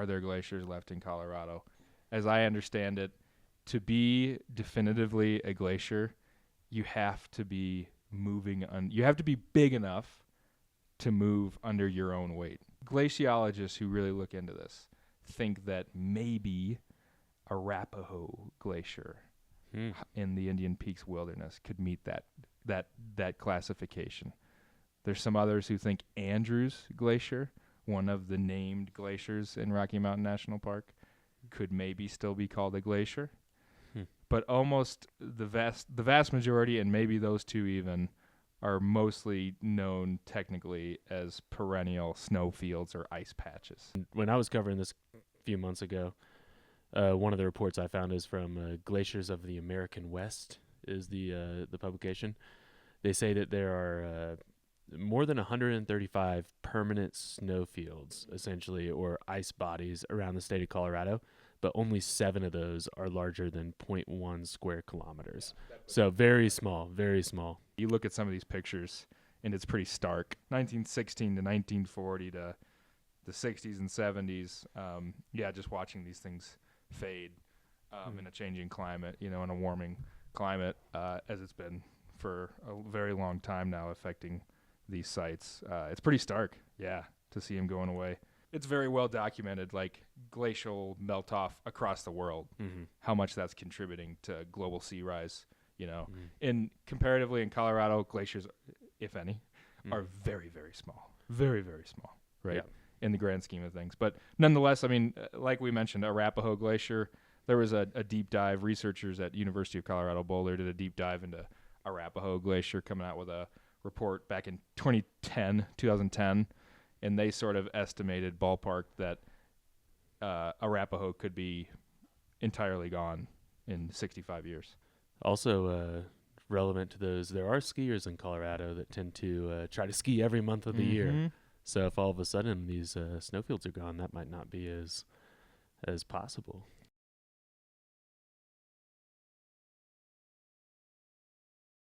are there glaciers left in Colorado? As I understand it, to be definitively a glacier, you have to be you have to be big enough to move under your own weight. Glaciologists who really look into this think that maybe Arapahoe Glacier in the Indian Peaks Wilderness could meet that classification. There's some others who think Andrews Glacier, one of the named glaciers in Rocky Mountain National Park, could maybe still be called a glacier. But almost the vast majority, and maybe those two even, are mostly known technically as perennial snowfields or ice patches. When I was covering this a few months ago, one of the reports I found is from Glaciers of the American West is the publication. They say that there are more than 135 permanent snowfields, essentially, or ice bodies around the state of Colorado, but only 7 of those are larger than 0.1 square kilometers. So very small, very small. You look at some of these pictures, and it's pretty stark. 1916 to 1940 to the 60s and 70s, just watching these things fade in a changing climate, in a warming climate, as it's been for a very long time now, affecting these sites. It's pretty stark, to see them going away. It's very well documented, like glacial melt-off across the world, how much that's contributing to global sea rise, And comparatively in Colorado, glaciers, if any, are very, very small. Very, very small, right? In the grand scheme of things. But nonetheless, I mean, like we mentioned, Arapahoe Glacier, there was a deep dive. Researchers at University of Colorado Boulder did a deep dive into Arapahoe Glacier, coming out with a report back in 2010, and they sort of estimated ballpark that Arapahoe could be entirely gone in 65 years. Also relevant to those, there are skiers in Colorado that tend to try to ski every month of the year. So if all of a sudden these snowfields are gone, that might not be as possible.